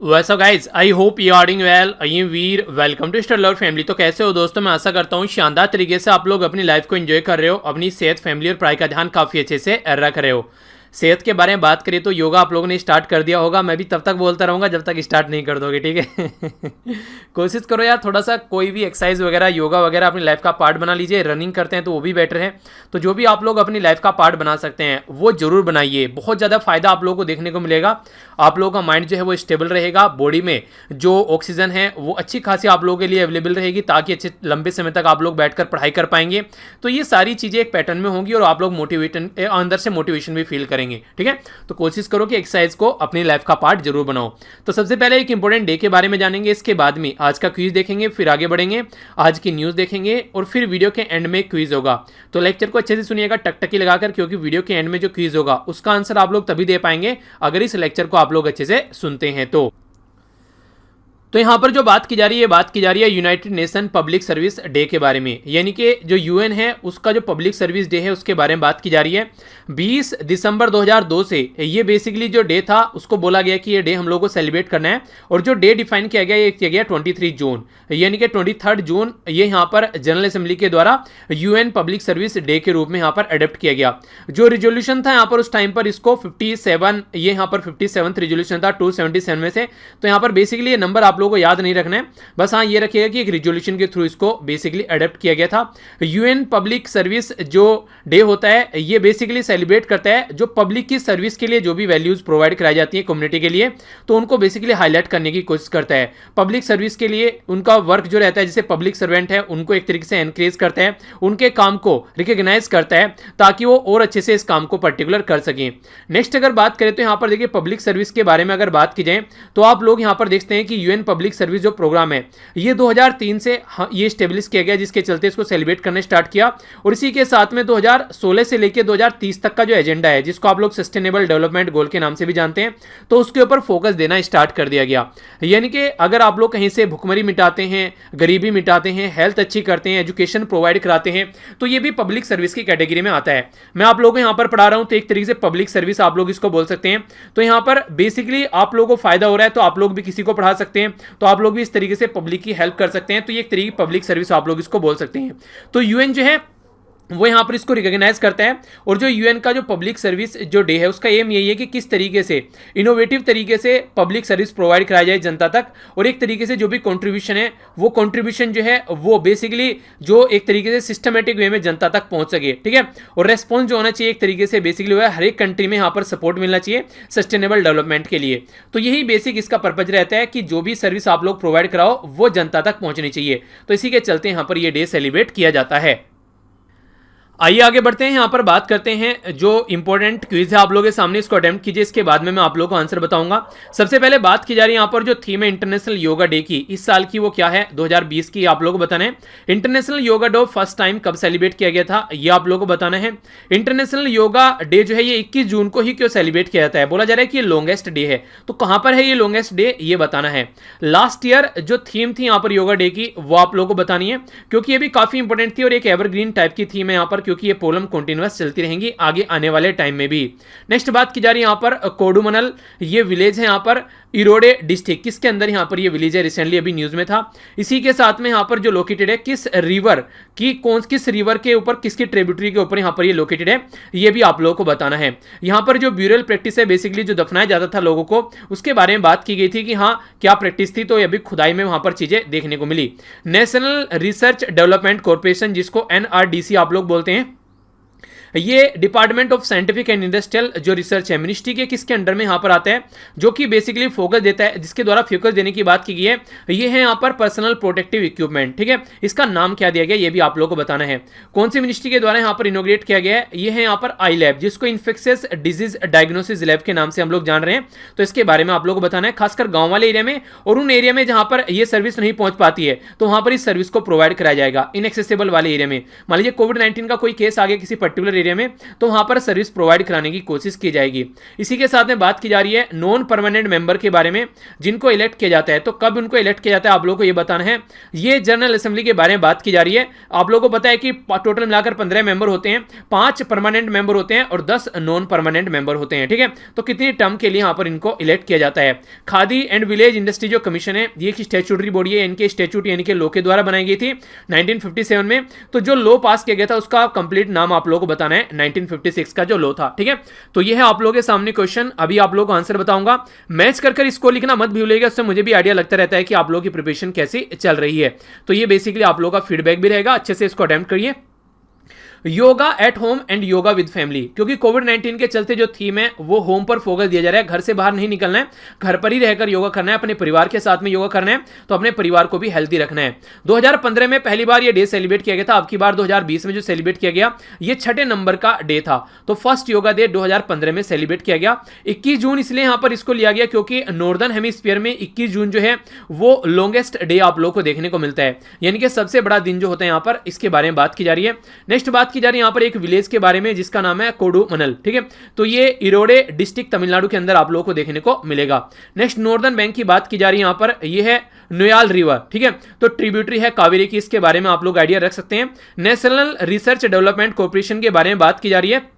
वैसा guys I hope you are doing well. I am Veer, welcome to Star Lover family. तो कैसे हो दोस्तों, मैं आशा करता हूँ शानदार तरीके से आप लोग अपनी लाइफ को एंजॉय कर रहे हो, अपनी सेहत, फैमिली और पढ़ाई का ध्यान काफ़ी अच्छे से रख रहे हो। सेहत के बारे में बात करें तो योगा आप लोगों ने स्टार्ट कर दिया होगा। मैं भी तब तक बोलता रहूँगा जब तक स्टार्ट नहीं कर दोगे, ठीक है। कोशिश करो यार, थोड़ा सा कोई भी एक्सरसाइज वगैरह, योगा वगैरह अपनी लाइफ का पार्ट बना लीजिए। रनिंग करते हैं तो वो भी बेटर है। तो जो भी आप लोग अपनी लाइफ का पार्ट बना सकते हैं वो जरूर बनाइए। बहुत ज़्यादा फायदा आप लोगों को देखने को मिलेगा। आप लोगों का माइंड जो है वो स्टेबल रहेगा, बॉडी में जो ऑक्सीजन है वो अच्छी खासी आप लोगों के लिए अवेलेबल रहेगी, ताकि अच्छे लंबे समय तक आप लोग बैठकर पढ़ाई कर पाएंगे। तो ये सारी चीज़ें एक पैटर्न में होंगी और आप लोग मोटिवेशन, अंदर से मोटिवेशन भी फील करेंगे, ठीक है। तो कोशिश करो कि एक्सरसाइज को अपनी लाइफ का पार्ट जरूर बनाओ। तो सबसे पहले एक इंपॉर्टेंट डे के बारे में जानेंगे, इसके बाद में आज का क्विज देखेंगे, फिर आगे बढ़ेंगे, आज की न्यूज़ देखेंगे और फिर वीडियो के एंड में क्विज होगा। तो लेक्चर को अच्छे से सुनिएगा टकटकी लगाकर, क्योंकि वीडियो के एंड में जो क्विज होगा उसका आंसर आप लोग तभी दे पाएंगे अगर इस लेक्चर को आप लोग अच्छे से सुनते हैं। तो यहाँ पर जो बात की जा रही है, बात की जा रही है United nation public service day के बारे में, यानी कि जो यूएन है उसका जो पब्लिक सर्विस डे है उसके बारे में बात की जा रही है। 20 दिसंबर 2002 से ये बेसिकली जो डे था उसको बोला गया कि ये डे हम लोग को सेलिब्रेट करना है। और जो डे डिफाइन किया गया, ये किया गया 23 जून, यानी कि 23 जून ये यहाँ पर जनरल असेंबली के द्वारा यूएन पब्लिक सर्विस डे के रूप में यहाँ पर अडोप्ट किया गया। जो रिजोल्यूशन था यहाँ पर उस टाइम पर इसको 57, ये यहाँ पर 57th रिजोल्यूशन था 277 में से। तो यहाँ पर बेसिकली ये नंबर आप लोगों को याद नहीं रखना है, बस हाँ ये रखिएगा कि एक रिजोल्यूशन के थ्रू इसको बेसिकली अडॉप्ट किया गया था। यूएन पब्लिक सर्विस जो डे होता है ये बेसिकली सेलिब्रेट करता है जो पब्लिक की सर्विस के लिए जो भी वैल्यूज प्रोवाइड कराई जाती है कम्युनिटी के लिए, तो उनको बेसिकली हाईलाइट करने की कोशिश करता है। पब्लिक सर्विस के लिए उनका वर्क जो रहता है, जैसे पब्लिक सर्वेंट है उनको एक तरीके से एनकरेज करता है, उनके काम को रिकॉग्नाइज करता है ताकि वो और अच्छे से इस काम को पर्टिकुलर कर सकें। नेक्स्ट अगर बात करें तो यहाँ पर देखिए पब्लिक सर्विस के बारे में अगर बात की जाए तो आप लोग यहाँ पर देखते हैं कि यूएन पब्लिक सर्विस जो प्रोग्राम है ये 2003 से ये स्टेब्लिश किया गया, जिसके चलते इसको सेलिब्रेट करने स्टार्ट किया। और इसी के साथ में 2016 से लेकर 2030 तक का जो एजेंडा है, जिसको आप लोग सस्टेनेबल डेवलपमेंट गोल के नाम से भी जानते हैं, तो उसके ऊपर फोकस देना स्टार्ट कर दिया गया। यानी कि अगर आप लोग कहीं से भुखमरी मिटाते हैं, गरीबी मिटाते हैं, हेल्थ अच्छी करते हैं, एजुकेशन प्रोवाइड कराते हैं, तो ये भी पब्लिक सर्विस की कैटेगरी में आता है। मैं आप लोगों को यहाँ पर पढ़ा रहा हूँ तो एक तरीके से पब्लिक सर्विस आप लोग इसको बोल सकते हैं। तो यहाँ पर बेसिकली आप लोगों को फायदा हो रहा है तो आप लोग भी किसी को पढ़ा सकते हैं, तो आप लोग भी इस तरीके से पब्लिक की हेल्प कर सकते हैं। तो ये एक तरीके की पब्लिक सर्विस आप लोग इसको बोल सकते हैं। तो यूएन जो है वो यहाँ पर इसको रिकॉग्नाइज करता है। और जो यूएन का जो पब्लिक सर्विस जो डे है उसका एम यही है कि किस तरीके से इनोवेटिव तरीके से पब्लिक सर्विस प्रोवाइड कराई जाए जनता तक, और एक तरीके से जो भी कंट्रीब्यूशन है वो कंट्रीब्यूशन जो है वो बेसिकली जो एक तरीके से सिस्टमेटिक वे में जनता तक पहुंच सके, ठीक है। और रेस्पॉन्स जो होना चाहिए एक तरीके से बेसिकली वो है हर एक कंट्री में यहाँ पर सपोर्ट मिलना चाहिए सस्टेनेबल डेवलपमेंट के लिए। तो यही बेसिक इसका पर्पज रहता है कि जो भी सर्विस आप लोग प्रोवाइड कराओ वो जनता तक पहुंचनी चाहिए। तो इसी के चलते यहाँ पर यह डे सेलिब्रेट किया जाता है। आइए आगे बढ़ते हैं, यहाँ पर बात करते हैं जो इंपॉर्टेंट क्विज है आप लोगों के सामने, इसको अटेम्प्ट कीजिए, इसके बाद में मैं आप लोगों को आंसर बताऊंगा। सबसे पहले बात की जा रही है यहाँ पर जो थीम है इंटरनेशनल योगा डे की, इस साल की वो क्या है, 2020 की आप लोगों को बताना है। International yoga day first time कब सेलिब्रेट किया गया था ये आप लोगों को बताना है। इंटरनेशनल योगा डे जो है ये 21 जून को ही क्यों सेलिब्रेट किया जाता है, बोला जा रहा है कि ये लॉन्गेस्ट डे है, तो कहां पर है ये लॉन्गेस्ट डे ये बताना है। लास्ट ईयर जो थीम थी यहाँ पर योगा डे की वो आप लोगों को बतानी है, क्योंकि ये भी काफी इंपॉर्टेंट थी और एक एवरग्रीन टाइप की थीम है यहाँ पर, क्योंकि ये प्रॉब्लम कंटीन्यूअस चलती रहेंगी आगे आने वाले टाइम में भी। नेक्स्ट बात की जा रही है यहाँ पर कोडुमनल, ये विलेज है यहाँ पर इरोडे डिस्ट्रिक्ट, किसके अंदर यहाँ पर ये विलेज है, रिसेंटली अभी न्यूज में था। इसी के साथ में यहाँ पर जो लोकेटेड है किस रिवर की, किस रिवर के ऊपर, किसकी ट्रिब्यूटरी के ऊपर यहाँ पर ये लोकेटेड है, ये भी आप लोगों को बताना है। यहाँ पर जो ब्यूरल प्रैक्टिस है बेसिकली जो दफनाया जाता था लोगों को, उसके बारे में बात की गई थी कि हाँ क्या प्रैक्टिस थी, तो ये भी खुदाई में वहां पर चीजें देखने को मिली। नेशनल रिसर्च डेवलपमेंट कॉर्पोरेशन, जिसको एनआरडीसी आप लोग बोलते हैं, ये department of scientific and industrial जो रिसर्च है मिनिस्ट्री के किसके अंडर में यहाँ पर आता है, जो कि बेसिकली फोकस देता है, जिसके द्वारा फोकस देने की बात की गई है, ये है यहाँ पर पर्सनल प्रोटेक्टिव इक्विपमेंट, ठीक है। इसका नाम क्या दिया गया ये भी आप लोगों को बताना है। कौन सी मिनिस्ट्री के द्वारा यहाँ पर इनोग्रेट किया गया है, ये है यहाँ पर आई लैब, जिसको इन्फेक्शियस डिजीज डायग्नोसिस लैब के नाम से हम लोग जान रहे हैं। तो इसके बारे में आप लोगों को बताना है, खासकर गांव वाले एरिया में और उन एरिया में जहां पर ये सर्विस नहीं पहुंच पाती है, तो वहां पर इस सर्विस को प्रोवाइड कराया जाएगा। इनएक्सेसिबल वाले एरिया में मान लीजिए कोविड-19 का कोई केस आ गया किसी पर्टिकुलर एरिया में, तो वहां पर सर्विस प्रोवाइड कराने की कोशिश की जाएगी। इसी के साथ में बात की जा रही है नॉन परमानेंट मेंबर के बारे में, जिनको इलेक्ट किया जाता है। तो कब उनको इलेक्ट किया जाता है आप लोगों को ये बताना है। ये जनरल असेंबली के बारे में बात की जा रही है। आप लोगों को पता है कि टोटल मिलाकर 15 मेंबर होते हैं, 5 परमानेंट मेंबर होते हैं और 10 नॉन परमानेंट मेंबर होते हैं। ठीक है, तो कितनी टर्म के लिए यहां पर इनको इलेक्ट किया जाता है। खादी एंड विलेज इंडस्ट्री जो कमीशन है, ये एक स्टैट्यूटरी बॉडी है, इनके स्टैट्यूट यानी कि लॉ के द्वारा बनाई गई थी 1957 में। तो जो लॉ पास किया गया था उसका कंप्लीट नाम आप लोगों को बताना है, 1956 का जो लॉ था। ठीक है, तो ये है आप लोगों के सामने क्वेश्चन। अभी आप लोगों को आंसर बताऊंगा, मैच कर इसको लिखना मत भूलिएगा, उससे मुझे भी आइडिया लगता रहता है कि आप लोगों की प्रिपरेशन कैसी चल रही है। तो ये बेसिकली आप लोगों का फीडबैक भी रहेगा, अच्छे से इसको अटेम्प्ट करिए। Yoga at home and yoga with family, क्योंकि कोविड-19 के चलते जो थीम है वो होम पर फोकस दिया जा रहा है। घर से बाहर नहीं निकलना है, घर पर ही रहकर योगा करना है, अपने परिवार के साथ में योगा करना है, तो अपने परिवार को भी हेल्दी रखना है। 2015 में पहली बार ये डे सेलिब्रेट किया गया था, अब की बार 2020 में जो सेलिब्रेट किया गया ये 6ठे नंबर का डे था। तो फर्स्ट योगा डे 2015 में सेलिब्रेट किया गया। 21 जून इसलिए यहां पर इसको लिया गया क्योंकि नॉर्दर्न हेमिस्फीयर में 21 जून जो है वो लॉन्गेस्ट डे आप लोग को देखने को मिलता है, यानी कि सबसे बड़ा दिन जो होता है यहां पर, इसके बारे में बात की जा रही है। नेक्स्ट बात की जा रही है यहां पर एक विलेज के बारे में जिसका नाम है कोडुमनल। ठीक है, तो ये इरोडे डिस्ट्रिक्ट तमिलनाडु के अंदर आप लोगों को देखने को मिलेगा। नेक्स्ट नॉर्दर्न बैंक की बात की जा रही है यहां पर, ये है नोयाल रिवर। ठीक है, तो ट्रिब्यूटरी है कावेरी की, इसके बारे में आप लोग आइडिया रख सकते हैं। नेशनल रिसर्च डेवलपमेंट कॉर्पोरेशन के बारे में बात की जा रही है।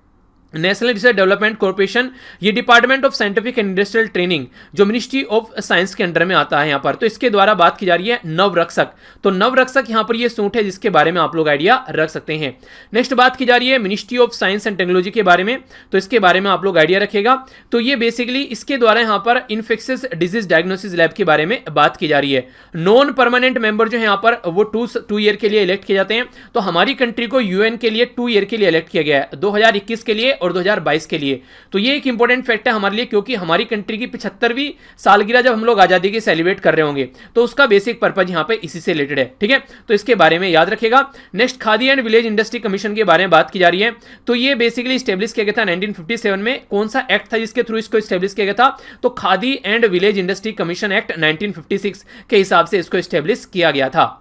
नेशनल रिसर्च डेवलपमेंट कॉर्पोरेशन ये department of scientific and industrial training जो मिनिस्ट्री ऑफ साइंस के अंडर में आता है यहां पर, तो इसके द्वारा बात की जा रही है नवरक्षक। तो नवरक्षक यहां पर ये सूट है जिसके बारे में आप लोग आइडिया रख सकते हैं। नेक्स्ट बात की जा रही है ministry of science and technology के बारे में, तो इसके बारे में आप लोग आइडिया रखेगा। तो ये बेसिकली इसके द्वारा यहां पर इन्फेक्शियस डिजीज डायग्नोसिस लैब के बारे में बात की जा रही है। नॉन परमानेंट मेंबर जो है यहां पर वो 2 ईयर के लिए इलेक्ट किए जाते हैं। तो हमारी कंट्री को यूएन के लिए 2 ईयर के लिए इलेक्ट किया गया है, 2021 के लिए और 2022 के लिए। तो ये एक इंपॉर्टेंट फैक्ट है हमारे लिए, क्योंकि हमारी कंट्री की 75वीं सालगिरह जब हम लोग आजादी की सेलिब्रेट कर रहे होंगे, तो उसका बेसिक पर्पज यहां पे इसी से रिलेटेड है। ठीक है, तो इसके बारे में याद रखेगा। Next khadi and village industry commission के बारे में बात की जा रही है। तो ये बेसिकली स्टेब्लिश किया गया था 1957 में। कौन सा एक्ट था जिसके थ्रू इसको स्टेब्लिश किया गया था? तो khadi and village industry commission act 1956 के हिसाब से इसको स्टेब्लिश किया गया था।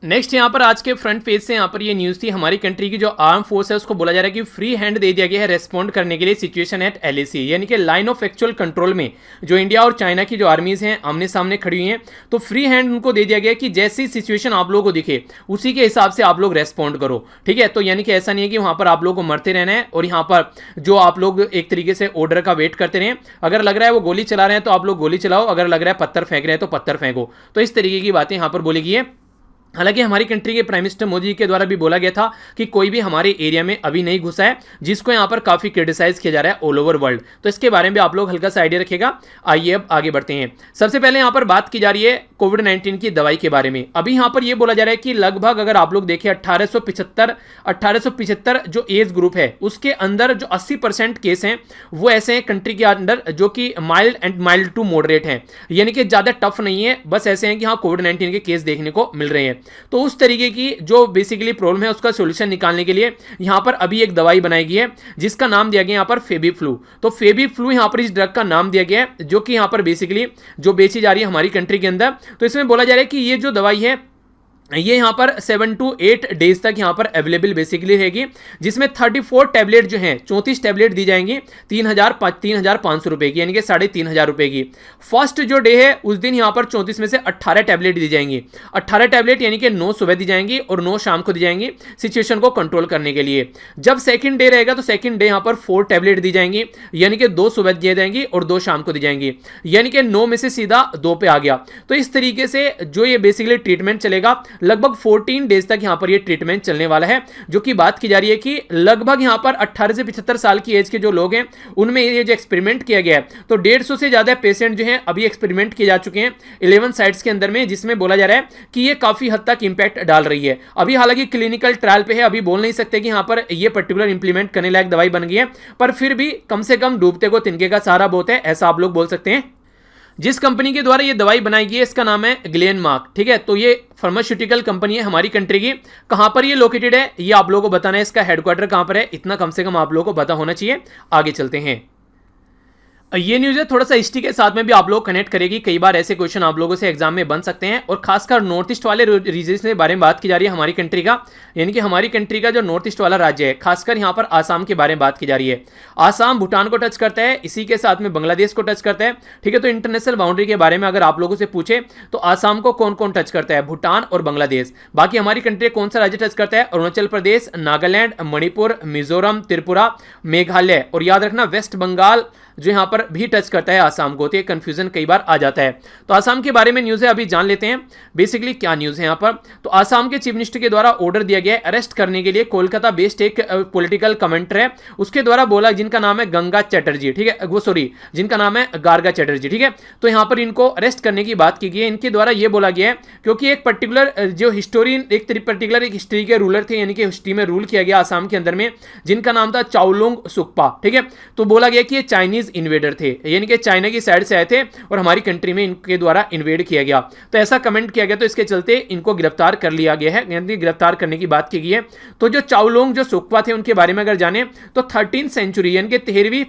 नेक्स्ट यहाँ पर आज के फ्रंट पेज से यहाँ पर ये न्यूज़ थी, हमारी कंट्री की जो आर्म फोर्स है उसको बोला जा रहा है कि फ्री हैंड दे दिया गया है रेस्पॉन्ड करने के लिए सिचुएशन एट एलएसी, यानी कि लाइन ऑफ एक्चुअल कंट्रोल में जो इंडिया और चाइना की जो आर्मीज हैं आमने सामने खड़ी हुई हैं, तो फ्री हैंड उनको दे दिया गया कि जैसी सिचुएशन आप लोगों को दिखे उसी के हिसाब से आप लोग रेस्पॉन्ड करो। ठीक है, तो यानी कि ऐसा नहीं है कि वहाँ पर आप लोग को मरते रहना है और यहाँ पर जो आप लोग एक तरीके से ऑर्डर का वेट करते रहें। अगर लग रहा है वो गोली चला रहे हैं तो आप लोग गोली चलाओ, अगर लग रहा है पत्थर फेंक रहे हैं तो पत्थर फेंको। तो इस तरीके की बातें यहाँ पर बोली गई है। हालांकि हमारी कंट्री के प्राइम मिनिस्टर मोदी जी के द्वारा भी बोला गया था कि कोई भी हमारे एरिया में अभी नहीं घुसा है, जिसको यहाँ पर काफी क्रिटिसाइज किया जा रहा है ऑल ओवर वर्ल्ड। तो इसके बारे में भी आप लोग हल्का सा आइडिया रखिएगा। आइए अब आगे बढ़ते हैं। सबसे पहले यहाँ पर बात की जा रही है कोविड-19 की दवाई के बारे में। अभी यहाँ पर यह बोला जा रहा है कि लगभग अगर आप लोग देखें 1875 जो एज ग्रुप है उसके अंदर जो 80% केस हैं वो ऐसे हैं कंट्री के अंदर जो कि माइल्ड टू मॉडरेट हैं, यानी कि ज्यादा टफ नहीं है, बस ऐसे हैं कि हाँ कोविड-19 के केस देखने को मिल रहे हैं। तो उस तरीके की जो बेसिकली प्रॉब्लम है उसका सॉल्यूशन निकालने के लिए यहां पर अभी एक दवाई बनाई गई है जिसका नाम दिया गया यहां पर फेबीफ्लू। तो फेबीफ्लू यहां पर इस ड्रग का नाम दिया गया है जो कि यहां पर बेसिकली जो बेची जा रही है हमारी कंट्री के अंदर। तो इसमें बोला जा रहा है कि ये जो दवाई है ये यहाँ पर 7 to 8 डेज तक यहाँ पर अवेलेबल बेसिकली रहेगी, जिसमें 34 टैबलेट जो हैं 34 टैबलेट दी जाएंगी 3,500 रुपए की, यानी कि 3,500 रुपए की। फर्स्ट जो डे है उस दिन यहाँ पर 34 में से 18 टैबलेट दी जाएंगी। 18 टैबलेट यानी कि 9 सुबह दी जाएंगी और 9 शाम को दी जाएंगी सिचुएशन को कंट्रोल करने के लिए। जब सेकंड डे रहेगा तो सेकंड डे यहाँ पर 4 टैबलेट दी जाएंगी, यानी कि 2 सुबह दी जाएंगी और 2 शाम को दी जाएंगी, यानी कि 9 में से सीधा 2 पे आ गया। तो इस तरीके से जो ये बेसिकली ट्रीटमेंट चलेगा लगभग 14 डेज तक यहां पर ये ट्रीटमेंट चलने वाला है, जो कि बात की जा रही है कि लगभग यहां पर 18 से 75 साल की एज के जो लोग हैं उनमें ये जो एक्सपेरिमेंट किया गया है, तो 150 से ज्यादा पेशेंट जो हैं अभी एक्सपेरिमेंट किए जा चुके हैं 11 साइट्स के अंदर में, जिसमें बोला जा रहा है कि ये काफी हद तक इंपैक्ट डाल रही है। अभी हालांकि क्लिनिकल ट्रायल पे है, अभी बोल नहीं सकते कि यहां पर ये पर्टिकुलर इंप्लीमेंट करने लायक दवाई बन गई है, पर फिर भी कम से कम डूबते को तिनके का सहारा बहुत है, ऐसा आप लोग बोल सकते हैं। जिस कंपनी के द्वारा ये दवाई बनाई गई है इसका नाम है ग्लेनमार्क। ठीक है, तो ये फार्मास्यूटिकल कंपनी है हमारी कंट्री की। कहां पर ये लोकेटेड है ये आप लोगों को बताना है, इसका हेडक्वार्टर कहां पर है इतना कम से कम आप लोगों को पता होना चाहिए। आगे चलते हैं। ये न्यूज़ है थोड़ा सा हिस्ट्री के साथ में भी आप लोग कनेक्ट करेगी। कई बार ऐसे क्वेश्चन आप लोगों से एग्जाम में बन सकते हैं, और खासकर नॉर्थ ईस्ट वाले रीजन के बारे में बात की जा रही है हमारी कंट्री का, यानी कि हमारी कंट्री का जो नॉर्थ ईस्ट वाला राज्य है, खासकर यहाँ पर आसाम के बारे में बात की जा रही है। आसाम भूटान को टच करता है, इसी के साथ में बांग्लादेश को टच करता है। ठीक है, तो इंटरनेशनल बाउंड्री के बारे में अगर आप लोगों से पूछे तो आसाम को कौन कौन टच करता है? भूटान और बांग्लादेश। बाकी हमारी कंट्री कौन सा राज्य टच करता है? अरुणाचल प्रदेश, नागालैंड, मणिपुर, मिजोरम, त्रिपुरा, मेघालय, और याद रखना वेस्ट बंगाल जो यहां पर भी टच करता है आसाम को। तो ये कंफ्यूजन कई बार आ जाता है। तो आसाम के बारे में न्यूज़ है, अभी जान लेते हैं बेसिकली क्या न्यूज़ है यहां पर। तो आसाम के चीफ मिनिस्टर के द्वारा ऑर्डर दिया गया है अरेस्ट करने के लिए कोलकाता बेस्ड एक पॉलिटिकल कमेंटर है, उसके द्वारा बोला, जिनका नाम है गंगा चैटर्जी। ठीक है, वो सॉरी, जिनका नाम है गार्गा चैटर्जी। ठीक है, तो यहां पर इनको अरेस्ट करने की बात की गई है। इनके द्वारा यह बोला गया है क्योंकि एक पर्टिकुलर जो हिस्टोरियन, एक पर्टिकुलर एक हिस्ट्री के रूलर थे, यानी कि हिस्ट्री में रूल किया गया आसाम के अंदर में, जिनका नाम था चाओलुंग सुक्पा। ठीक है, तो बोला गया कि ये चाइनीज इन्वेडर थे, यानी कि चाइना की साइड से आए थे और हमारी कंट्री में इनके द्वारा इन्वेड किया गया। तो ऐसा कमेंट किया गया, तो इसके चलते इनको गिरफ्तार कर लिया गया है, यानी गिरफ्तार करने की बात की गई है। तो जो चाओलुंग जो सुक्पा थे उनके बारे में अगर जाने तो 13वीं सेंचुरी यानी कि 13वीं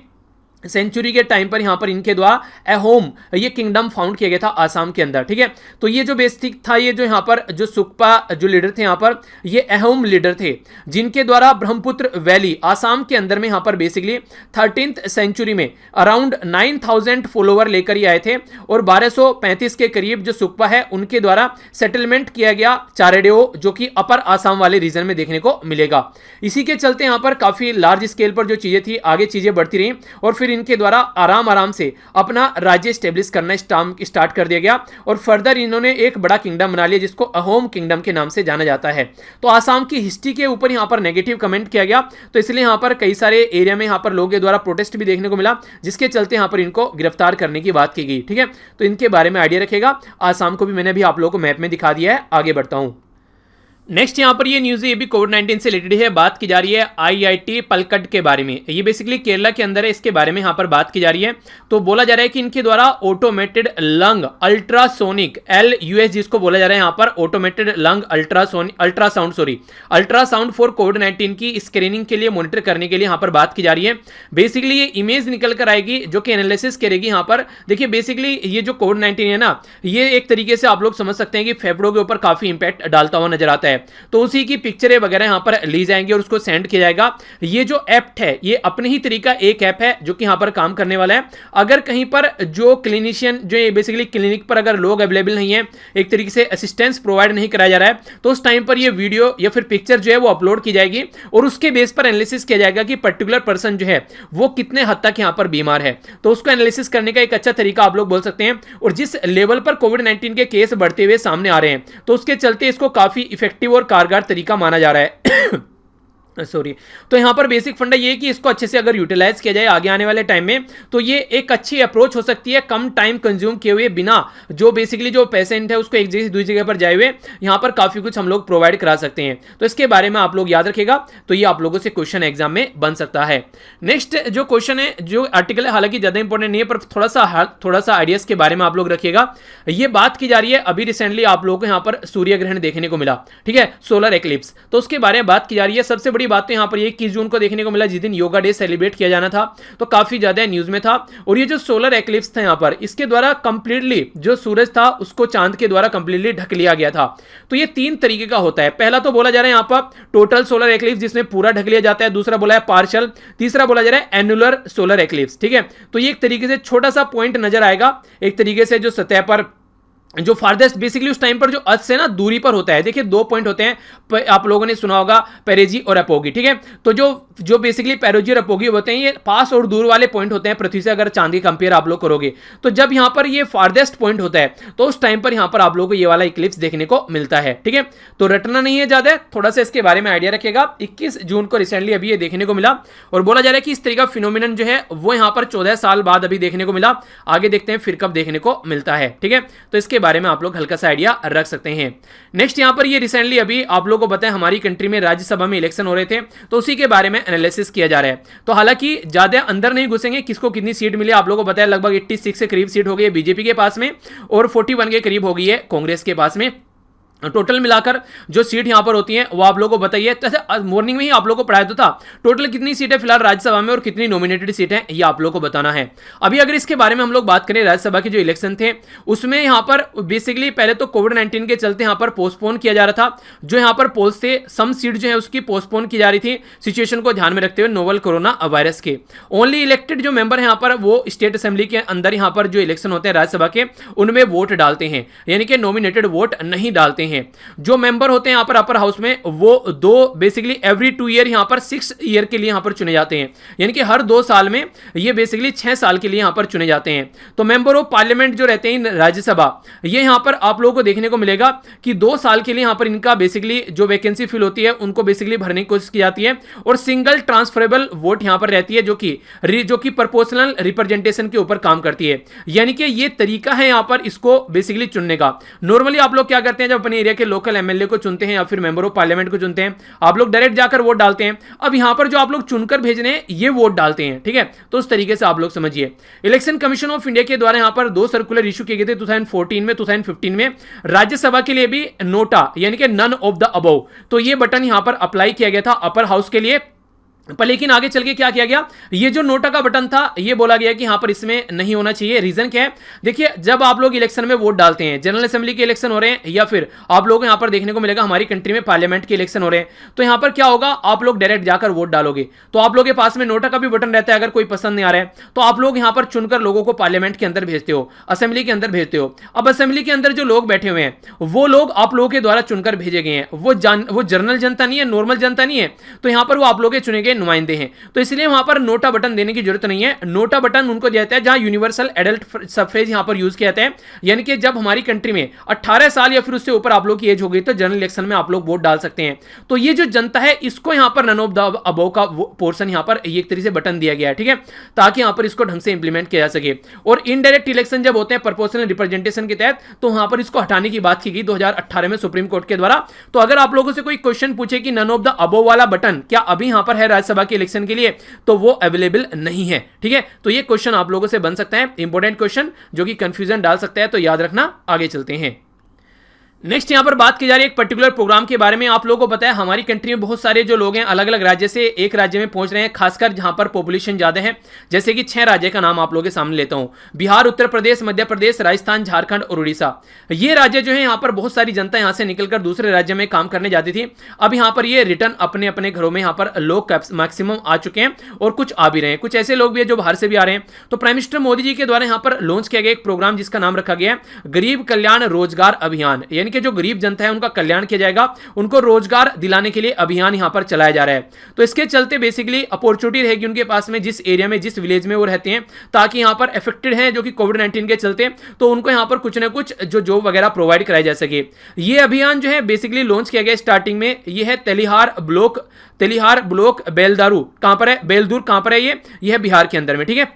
सेंचुरी के टाइम पर यहां पर इनके द्वारा अहोम ये किंगडम फाउंड किया गया था आसाम के अंदर। ठीक है, तो ये जो बेसिक था, ये जो यहां पर जो सुक्पा जो लीडर थे यहां पर, ये अहोम लीडर थे, जिनके द्वारा ब्रह्मपुत्र वैली आसाम के अंदर में यहां पर बेसिकली 13th सेंचुरी में अराउंड 9000 फॉलोवर लेकर ही आए थे, और 1235 के करीब जो सुक्पा है उनके द्वारा सेटलमेंट किया गया चारेडेओ, जो कि अपर आसाम वाले रीजन में देखने को मिलेगा। इसी के चलते यहां पर काफी लार्ज स्केल पर जो चीजें थी, आगे चीजें बढ़ती रही, और फिर इनके द्वारा आराम आराम से अपना राज्य स्टेब्लिश करना स्टार्ट कर दिया गया, और फर्दर इन्होंने एक बड़ा किंगडम बना लिया जिसको अहोम किंगडम के नाम से जाना जाता है। तो आसाम की हिस्ट्री के ऊपर यहां पर नेगेटिव कमेंट किया गया, तो इसलिए यहां पर कई सारे एरिया में यहां पर लोगों के द्वारा प्रोटेस्ट भी देखने को मिला, जिसके चलते यहां पर इनको गिरफ्तार करने की बात की गई। ठीक है, तो इनके बारे में आइडिया रखेगा। आसाम को भी मैंने अभी आप लोगों को मैप में दिखा दिया है। आगे बढ़ता हूं। नेक्स्ट यहाँ पर ये न्यूज़ ये भी कोविड-19 से रिलेटेड है। बात की जा रही है आईआईटी पलक्कड के बारे में। ये बेसिकली केरला के अंदर है, इसके बारे में यहाँ पर बात की जा रही है। तो बोला जा रहा है कि इनके द्वारा ऑटोमेटेड लंग अल्ट्रासोनिक LUS, जिसको बोला जा रहा है यहाँ पर ऑटोमेटेड लंग अल्ट्रासाउंड फॉर कोविड-19 की स्क्रीनिंग के लिए, मॉनिटर करने के लिए यहाँ पर बात की जा रही है। बेसिकली ये इमेज निकल कर आएगी जो कि एनालिसिस करेगी। यहाँ पर देखिए बेसिकली ये जो कोविड-19 है ना, ये एक तरीके से आप लोग समझ सकते हैं कि फेफड़ों के ऊपर काफी इंपैक्ट डालता हुआ नजर आता है। तो उसी की पिक्चरें वगैरह यहां पर ली जाएंगी और उसको सेंड किया जाएगा। ये जो ऐप है, ये अपने ही तरीका एक ऐप है जो कि यहां पर काम करने वाला है। अगर कहीं पर जो क्लिनिशियन, जो ये बेसिकली क्लिनिक पर अगर लोग अवेलेबल नहीं है, एक तरीके से असिस्टेंस प्रोवाइड नहीं कराया जा रहा है, तो उस टाइम पर ये वीडियो या फिर पिक्चर जो है वो अपलोड की जाएगी, और उसके बेस पर एनालिसिस किया जाएगा कि पर्टिकुलर पर्सन जो है वो कितने हद तक यहां पर बीमार है। तो उसको एनालिसिस करने का एक अच्छा तरीका आप लोग बोल सकते हैं। और जिस लेवल पर कोविड-19 के केस बढ़ते हुए सामने आ रहे हैं, तो उसके चलते इसको काफी इफेक्टिव और कारगर तरीका माना जा रहा है। सॉरी, तो यहां पर बेसिक फंडा ये है कि इसको अच्छे से अगर यूटिलाइज किया जाए आगे आने वाले टाइम में, तो ये एक अच्छी अप्रोच हो सकती है, कम टाइम कंज्यूम किए हुए, बिना जो बेसिकली जो पेशेंट है उसको एक जगह से दूसरी जगह पर जाए हुए, यहां पर काफी कुछ हम लोग प्रोवाइड करा सकते हैं। तो इसके बारे में आप लोग याद रखेगा, तो ये आप लोगों से क्वेश्चन एग्जाम में बन सकता है। नेक्स्ट जो क्वेश्चन है, जो आर्टिकल है, हालांकि ज्यादा इंपॉर्टेंट नहीं है, पर थोड़ा सा आइडियाज के बारे में आप लोग रखिएगा। ये बात की जा रही है, अभी रिसेंटली आप लोगों को यहां पर सूर्य ग्रहण देखने को मिला, ठीक है, सोलर एक्लिप्स, तो उसके बारे में बात की जा रही है। सबसे बड़ी बात तो यहां पर 21 जून को देखने को मिला, जिस दिन योगा डे सेलिब्रेट किया जाना था, तो काफी ज्यादा न्यूज में था। और ये जो सोलर एक्लिप्स था यहां पर, इसके द्वारा कंप्लीटली जो सूरज था उसको चांद के द्वारा कंप्लीटली ढक लिया गया था। तो ये 3 तरीके का होता है। पहला तो बोला जा रहा है यहां पर टोटल सोलर एक्लिप्स, जिसमें पूरा ढक लिया जाता है। दूसरा बोला है पार्शियल, तीसरा बोला जा रहा है एनुलर सोलर एक्लिप्स। ठीक है, तो ये एक तरीके से छोटा सा पॉइंट नजर आएगा, एक तरीके से जो सतह पर जो फारदेस्ट बेसिकली उस टाइम पर जो अर्थ से ना दूरी पर होता है। देखिए 2 पॉइंट होते हैं, आप लोगों ने सुना होगा, पेरेजी और अपोगी। ठीक है, तो जो बेसिकली पेरेजी और अपोगी होते हैं, ये पास और दूर वाले पॉइंट होते हैं पृथ्वी से, अगर चांद की कंपेयर आप लोग करोगे। तो जब यहां पर ये फारदेस्ट पॉइंट होता है, तो उस टाइम पर यहां पर आप लोगों को ये वाला इक्लिप्स देखने को मिलता है। ठीक है, तो रटना नहीं है ज्यादा, थोड़ा सा इसके बारे में आइडिया रखेगा। 21 जून को रिसेंटली अभी ये देखने को मिला, और बोला जा रहा है कि इस तरह का फिनोमिनन जो है वो यहां पर 14 साल बाद अभी देखने को मिला। आगे देखते हैं फिर कब देखने को मिलता है। ठीक है, तो इसके बारे में आप लोग हल्का आइडिया रख सकते हैं। नेक्स्ट यहां पर ये रिसेंटली अभी आप लोगों को बताएं, हमारी कंट्री में राज्यसभा में इलेक्शन हो रहे थे, तो उसी के बारे में एनालिसिस किया जा रहा है। तो हालांकि ज्यादा अंदर नहीं घुसेंगे, किसको कितनी सीट मिली आप लोगों को बताया, लगभग 86 के करीब सीट हो गई है बीजेपी के पास में, और 41 के करीब हो गई है कांग्रेस के पास में। टोटल मिलाकर जो सीट यहां पर होती हैं वो आप लोगों को बताइए। जैसे मॉर्निंग में ही आप लोगों को पढ़ाया तो था, टोटल कितनी सीटें फिलहाल राज्यसभा में और कितनी नॉमिनेटेड सीटें ये आप लोगों को बताना है। अभी अगर इसके बारे में हम लोग बात करें, राज्यसभा के जो इलेक्शन थे उसमें यहां पर बेसिकली पहले तो कोविड-19 के चलते यहां पर पोस्टपोन किया जा रहा था। जो यहां पर पोल्स थे, सम सीट जो है उसकी पोस्टपोन की जा रही थी सिचुएशन को ध्यान में रखते हुए नोवल कोरोना वायरस के। ओनली इलेक्टेड जो मेंबर है यहां पर वो स्टेट असेंबली के अंदर यहां पर जो इलेक्शन होते हैं राज्यसभा के उनमें वोट डालते हैं, यानी कि नॉमिनेटेड वोट नहीं डालते हैं। जो मेंबर होते हैं यहां पर अपर हाउस में वो दो बेसिकली एवरी 2 ईयर यहां पर 6 ईयर के लिए यहां पर चुने जाते हैं, यानी कि हर 2 साल में ये बेसिकली 6 साल के लिए यहां पर चुने जाते हैं। तो मेंबर ऑफ पार्लियामेंट जो रहते हैं राज्यसभा, ये यहां पर आप लोगों को देखने को मिलेगा कि 2 साल के लिए यहां पर इनका बेसिकली जो वैकेंसी फिल होती है उनको बेसिकली भरने की कोशिश की जाती है और सिंगल ट्रांसफरेबल वोट यहां पर रहती है जो कि प्रोपोर्शनल रिप्रेजेंटेशन के ऊपर काम करती है। यानी कि ये तरीका है यहां पर इसको बेसिकली चुनने का। नॉर्मली आप लोग क्या करते हैं, जब अपने एरिया के लोकल एमएलए को चुनते हैं या फिर मेंबर ऑफ पार्लियामेंट को चुनते हैं, आप लोग डायरेक्ट जाकर वोट डालते हैं। अब यहां पर जो आप लोग चुनकर भेज रहे हैं ये वोट डालते हैं, ठीक है। तो उस तरीके से आप लोग समझिए। इलेक्शन कमीशन ऑफ इंडिया के द्वारा यहां पर 2 सर्कुलर इशू किए गए थे 2014 में, 2015 में। राज्यसभा के लिए भी नोटा यानी कि नन ऑफ द अबव, तो ये बटन यहां पर अप्लाई किया गया था अपर हाउस के लिए। पर लेकिन आगे चल के क्या किया गया, ये जो नोटा का बटन था ये बोला गया कि यहां पर इसमें नहीं होना चाहिए। रीजन क्या है, देखिए जब आप लोग इलेक्शन में वोट डालते हैं, जनरल असेंबली के इलेक्शन हो रहे हैं या फिर आप लोग यहां पर देखने को मिलेगा हमारी कंट्री में पार्लियामेंट के इलेक्शन हो रहे हैं, तो यहां पर क्या होगा, आप लोग डायरेक्ट जाकर वोट डालोगे तो आप लोग के पास में नोटा का भी बटन रहता है। अगर कोई पसंद नहीं आ रहा है तो आप लोग यहां पर चुनकर लोगों को पार्लियामेंट के अंदर भेजते हो, असेंबली के अंदर भेजते हो। अब असेंबली के अंदर जो लोग बैठे हुए हैं वो लोग आप लोगों के द्वारा चुनकर भेजे गए हैं, वो जनरल जनता नहीं है, नॉर्मल जनता नहीं है, तो यहां पर वो आप लोग के चुने गए नुमाइंदे हैं। तो इसलिए वहां पर नोटा बटन देने की जरूरत नहीं है। नोटा बटन उनको दिया जाता है जहां यूनिवर्सल एडल्ट सफरेज यहां पर यूज किया जाता है, यानी कि जब हमारी कंट्री में 18 साल या फिर उससे ऊपर आप लोग की एज हो गई तो जनरल इलेक्शन में आप लोग वोट डाल सकते हैं। तो ये जो जनता है इसको यहां पर नन ऑफ द अबव का पोर्शन यहां पर एक तरीके से बटन दिया गया है, ठीक है, ताकि यहां पर इसको ढंग से इंप्लीमेंट किया जा सके। और इनडायरेक्ट इलेक्शन जब होते हैं प्रोपोर्शनल रिप्रेजेंटेशन के तहत, तो वहां पर इसको हटाने की बात की गई 2018 में सुप्रीम कोर्ट के द्वारा। तो अगर आप लोगों से कोई क्वेश्चन पूछे कि नन ऑफ द अबव वाला बटन क्या अभी यहां पर है राज्यसभा के इलेक्शन के लिए, तो वो अवेलेबल नहीं है, ठीक है। तो ये क्वेश्चन आप लोगों से बन सकता है, इंपॉर्टेंट क्वेश्चन जो कि कंफ्यूजन डाल सकता है, तो याद रखना। आगे चलते हैं। नेक्स्ट यहां पर बात की जा रही है एक पर्टिकुलर प्रोग्राम के बारे में। आप लोगों को पता है हमारी कंट्री में बहुत सारे जो लोग हैं अलग अलग राज्य से एक राज्य में पहुंच रहे हैं, खासकर जहां पर पॉपुलेशन ज्यादा है। जैसे कि 6 राज्य का नाम आप लोगों के सामने लेता हूं, बिहार, उत्तर प्रदेश, मध्य प्रदेश, राजस्थान, झारखंड और उड़ीसा। ये राज्य जो है यहां पर बहुत सारी जनता यहां से निकलकर दूसरे राज्य में काम करने जाती थी। अब यहां पर ये रिटर्न अपने अपने घरों में यहां पर लोग मैक्सिमम आ चुके हैं और कुछ आ भी रहे हैं। कुछ ऐसे लोग भी है जो बाहर से भी आ रहे हैं। तो प्राइम मिनिस्टर मोदी जी के द्वारा यहां पर लॉन्च किया गया एक प्रोग्राम जिसका नाम रखा गया है गरीब कल्याण रोजगार अभियान, यानी कि जो गरीब जनता है उनका कल्याण किया जाएगा, उनको रोजगार दिलाने के लिए अभियान यहां पर चलाया जा रहा है। तो इसके चलते बेसिकली अपॉर्चुनिटी रहेगी उनके पास में जिस एरिया में, जिस विलेज में वो रहते हैं, ताकि यहां पर अफेक्टेड हैं जो कि कोविड-19 के चलते, तो उनको यहां पर कुछ ना कुछ जो जॉब वगैरह प्रोवाइड कराई जा सके। ये अभियान जो है बेसिकली लॉन्च किया गया स्टार्टिंग में, ये है तेलिहार ब्लॉक बेलदारू। कहां पर है बेलदूर, कहां पर है ये है बिहार के अंदर में, ठीक है।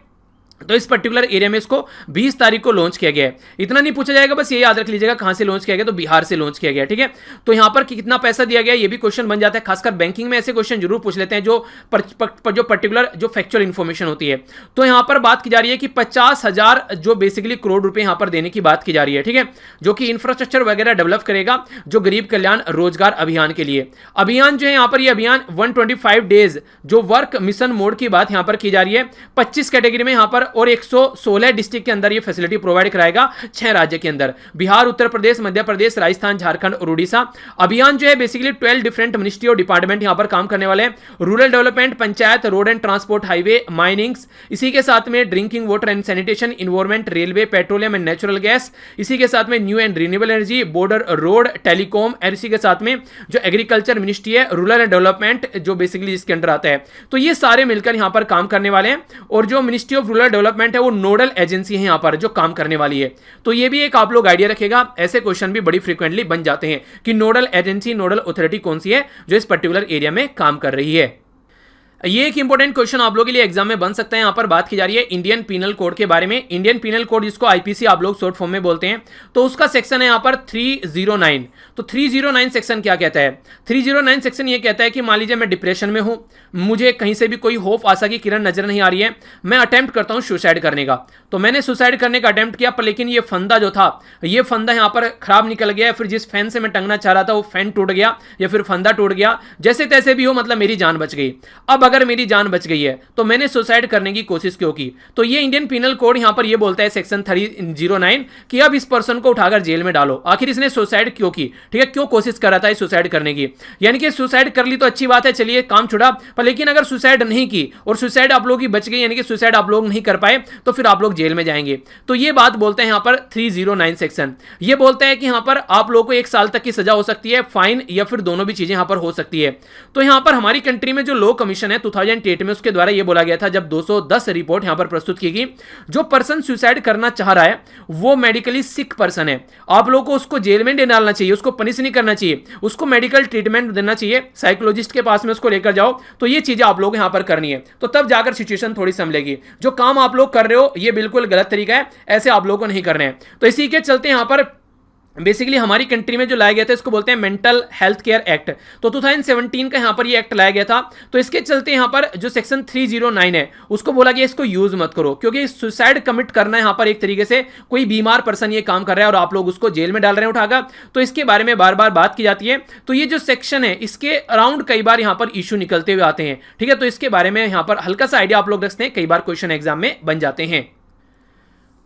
तो इस पर्टिकुलर एरिया में इसको 20 तारीख को लॉन्च किया गया है। इतना नहीं पूछा जाएगा, बस ये याद रख लीजिएगा कहां से लॉन्च किया गया, तो बिहार से लॉन्च किया गया, ठीक है। तो यहां पर कितना पैसा दिया गया ये भी क्वेश्चन बन जाता है। खासकर बैंकिंग में ऐसे क्वेश्चन जरूर पूछ लेते हैं जो पर्टिकुलर जो फैक्चुअल इंफॉर्मेशन होती है। तो यहां पर बात की जा रही है कि 50,000 जो बेसिकली करोड़ रुपए यहां पर देने की बात की जा रही है, ठीक है, जो कि इंफ्रास्ट्रक्चर वगैरह डेवलप करेगा जो गरीब कल्याण रोजगार अभियान के लिए। अभियान जो है यहां पर, यह अभियान 125 डेज जो वर्क मिशन मोड की बात यहां पर की जा रही है, 25 कैटेगरी में यहां पर और 116 डिस्ट्रिक्ट के अंदर ये फैसिलिटी प्रोवाइड कराएगा 6 राज्य के अंदर, बिहार, उत्तर प्रदेश, मध्य प्रदेश, राजस्थान, झारखंड और उड़ीसा। अभियान जो है बेसिकली 12 डिफरेंट मिनिस्ट्री और डिपार्टमेंट यहां पर काम करने वाले हैं। Rural development, panchayat, road and transport, highway, minings, इसी के साथ में drinking water and sanitation, environment, railway, petroleum and natural gas, इसी के साथ में new and renewable energy, border road, telecom, और इसी के साथ में जो एग्रीकल्चर मिनिस्ट्री है, रूरल एंड डेवलपमेंट जो बेसिकली इसके अंडर आता है। तो ये सारे मिलकर यहां पर काम करने वाले हैं और जो मिनिस्ट्री ऑफ रूरल डेवलपमेंट है वो नोडल एजेंसी है यहां पर जो काम करने वाली है। तो ये भी एक आप लोग आइडिया रखेगा, ऐसे क्वेश्चन भी बड़ी फ्रीक्वेंटली बन जाते हैं कि नोडल एजेंसी, नोडल अथॉरिटी कौन सी है जो इस पर्टिकुलर एरिया में काम कर रही है। ये एक इंपॉर्टेंट क्वेश्चन आप लोगों के लिए एग्जाम में बन सकता है। यहां पर बात की जा रही है इंडियन पीनल कोड के बारे में। इंडियन पीनल कोड जिसको आईपीसी आप लोग शॉर्ट फॉर्म में बोलते हैं, तो उसका सेक्शन है यहां पर 309। तो 309 सेक्शन क्या कहता है? 309 सेक्शन ये कहता है कि मान लीजिए मैं डिप्रेशन में हूं, मुझे कहीं से भी कोई होप आशा की किरण नजर नहीं आ रही है, मैं अटेम्प्ट करता हूं सुसाइड करने का। तो मैंने सुसाइड करने का अटेम्प्ट किया, पर लेकिन ये फंदा जो था, ये फंदा यहां पर खराब निकल गया, फिर जिस फैन से मैं टंगना चाह रहा था वो फैन टूट गया या फिर फंदा टूट गया, जैसे तैसे भी हो, मतलब मेरी जान बच गई। अब अगर मेरी जान बच गई है तो मैंने सुसाइड करने की कोशिश क्यों की? तो ये इंडियन पीनल कोड यहां पर ये बोलता है सेक्शन 309 कि अब इस पर्सन को उठाकर जेल में डालो। आखिर इसने सुसाइड क्यों की? ठीक है, क्यों कोशिश कर रहा था सुसाइड करने की? यानी कि सुसाइड कर ली तो अच्छी बात है, चलिए काम छुड़ा, पर लेकिन अगर सुसाइड नहीं की और सुसाइड आप लोगों की बच गई, यानी कि सुसाइड आप लोग नहीं कर पाए, तो फिर आप लोग जेल में जाएंगे। तो ये बात बोलते हैं यहां पर 309 सेक्शन। ये बोलता है कि यहां पर आप लोगों को 1 साल तक की सजा हो सकती है, फाइन या फिर दोनों भी चीजें यहां पर हो सकती है। तो यहां पर हमारी कंट्री में जो लॉ कमीशन है 2008 में, उसके द्वारा यह बोला गया था, जब 210 रिपोर्ट यहां पर प्रस्तुत की गई, जो पर्सन सुसाइड करना चाह रहा है वो मेडिकली सिक पर्सन है, आप लोगों को उसको जेल में नहीं डालना चाहिए, उसको पनिश नहीं करना चाहिए, उसको मेडिकल ट्रीटमेंट देना चाहिए, साइकोलॉजिस्ट के पास में उसको लेकर जाओ। तो ये चीजें आप लोग यहां पर करनी है, तो तब जाकर सिचुएशन थोड़ी संभलेगी। जो काम आप लोग कर रहे हो ये बिल्कुल गलत तरीका है, ऐसे आप लोगों को नहीं करने हैं। तो इसी के चलते यहां पर बेसिकली हमारी कंट्री में जो लाया गया था इसको बोलते हैं मेंटल हेल्थ केयर एक्ट। तो 2017 का यहां पर ये एक्ट लाया गया था। तो इसके चलते यहां पर जो सेक्शन 309 है उसको बोला गया इसको यूज मत करो, क्योंकि सुसाइड कमिट करना यहां पर एक तरीके से कोई बीमार पर्सन ये काम कर रहा है और आप लोग उसको जेल में डाल रहे हैं उठाकर। तो इसके बारे में बार बार बात की जाती है। तो ये जो सेक्शन है इसके अराउंड कई बार यहां पर इशू निकलते हुए आते हैं। ठीक है, तो इसके बारे में यहां पर हल्का सा आइडिया आप लोग रखते हैं, कई बार क्वेश्चन एग्जाम में बन जाते हैं।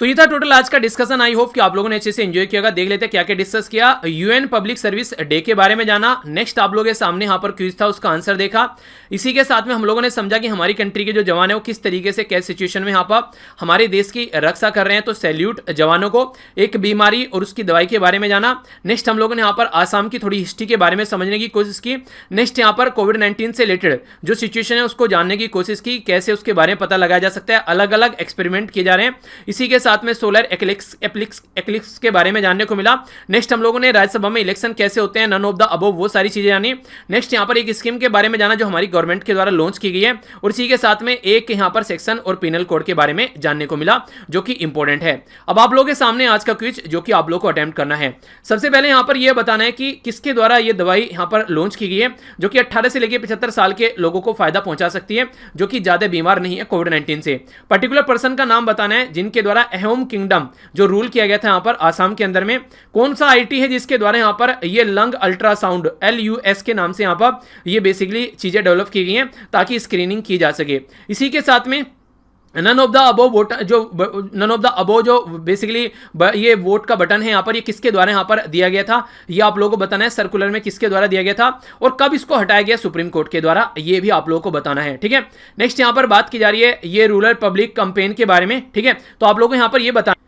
तो ये था टोटल आज का डिस्कशन। आई होप कि आप लोगों ने अच्छे से एंजॉय किया। देख लेते हैं क्या क्या डिस्कस किया। यूएन पब्लिक सर्विस डे के बारे में जाना। नेक्स्ट आप लोगों के सामने यहाँ पर क्विज था, उसका आंसर देखा। इसी के साथ में हम लोगों ने समझा कि हमारी कंट्री के जो जवान है वो किस तरीके से कैसे सिचुएशन में यहाँ पर हमारे देश की रक्षा कर रहे हैं। तो सैल्यूट जवानों को। एक बीमारी और उसकी दवाई के बारे में जाना। नेक्स्ट हम लोगों ने यहाँ पर आसाम की थोड़ी हिस्ट्री के बारे में समझने की कोशिश की। नेक्स्ट यहाँ पर कोविड-19 से रिलेटेड जो सिचुएशन है उसको जानने की कोशिश की, कैसे उसके बारे में पता लगाया जा सकता है। अलग अलग एक्सपेरिमेंट किए जा रहे हैं। इसी के साथ में सोलर एक्लिप्स के बारे में जानने को मिला। नेक्स्ट हम लोगों ने राज्यसभा में इलेक्शन कैसे होते हैं, नन ऑफ द अबव, वो सारी चीजें जानी। नेक्स्ट यहाँ पर एक स्कीम के बारे में जाना जो हमारी गवर्नमेंट के द्वारा लॉन्च की गई है, और इसी के साथ में एक यहाँ पर सेक्शन और पिनल कोड के बारे में जानने को मिला जो कि इंपॉर्टेंट है। अब आप लोगों के सामने आज का क्विज जो कि आप लोगों को अटेम्प्ट करना है। सबसे पहले यहाँ पर यह बताना है कि किसके द्वारा यह दवाई यहाँ पर लॉन्च की गई है जो कि 18 से लेकर 75 साल के लोगों को फायदा पहुंचा सकती है, जो कि ज्यादा बीमार नहीं है कोविड-19 से। पर्टिकुलर पर्सन का नाम बताना है जिनके द्वारा अहोम किंगडम जो रूल किया गया था यहाँ पर आसाम के अंदर में। कौन सा आईटी है जिसके द्वारा यहाँ पर ये लंग अल्ट्रासाउंड LUS के नाम से यहाँ पर ये बेसिकली चीजें डेवलप की गई हैं ताकि स्क्रीनिंग की जा सके। इसी के साथ में none of the above vote जो बेसिकली ये वोट का बटन है यहाँ पर, ये किसके द्वारा यहाँ पर दिया गया था, ये आप लोगों को बताना है। सर्कुलर में किसके द्वारा दिया गया था और कब इसको हटाया गया, सुप्रीम कोर्ट के द्वारा, ये भी आप लोगों को बताना है। ठीक है, नेक्स्ट यहाँ पर बात की जा रही है ये रूरल पब्लिक कैंपेन के बारे में। ठीक है, तो आप लोगों को यहाँ पर ये बताना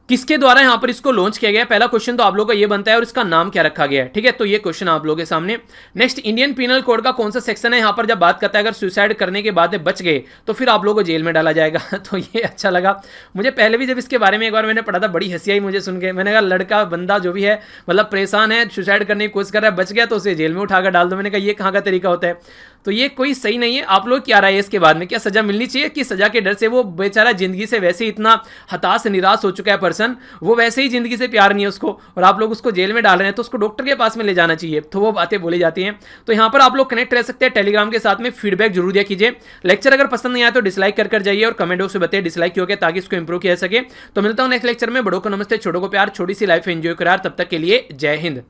किसके द्वारा यहां पर इसको लॉन्च किया गया। पहला क्वेश्चन तो आप लोगों का ये बनता है और इसका नाम क्या रखा गया है। ठीक है, तो ये क्वेश्चन आप लोगों के सामने। नेक्स्ट इंडियन पीनल कोड का कौन सा सेक्शन है यहां पर जब बात करता है अगर सुसाइड करने के बाद बच गए तो फिर आप लोगों को जेल में डाला जाएगा। तो ये अच्छा लगा मुझे। पहले भी जब इसके बारे में एक बार मैंने पढ़ा था बड़ी हंसी आई मुझे सुन के। मैंने कहा लड़का बंदा जो भी है मतलब परेशान है, सुसाइड करने की कोशिश कर रहा है, बच गया तो उसे जेल में उठाकर डाल दो। मैंने कहा ये कहाँ का तरीका होता है, तो ये कोई सही नहीं है। आप लोग क्या राय है इसके बाद में, क्या सजा मिलनी चाहिए कि सजा के डर से वो बेचारा जिंदगी से वैसे ही इतना हताश निराश हो चुका है पर्सन, वो वैसे ही जिंदगी से प्यार नहीं है उसको और आप लोग उसको जेल में डाल रहे हैं, तो उसको डॉक्टर के पास में ले जाना चाहिए। तो वो बातें बोली जाती हैं। तो यहाँ पर आप लोग कनेक्ट रह सकते हैं टेलीग्राम के साथ में। फीडबैक जरूर दिया कीजिए। लेक्चर अगर पसंद नहीं आया तो डिसलाइक कर जाइए और कमेंट बॉक्स में बताइए डिसलाइक क्यों किया ताकि इसको इंप्रूव किया जा सके। तो मिलता हूँ नेक्स्ट लेक्चर में। बड़ों को नमस्ते, छोटों को प्यार, छोटी सी लाइफ एंजॉय करार। तब तक के लिए जय हिंद।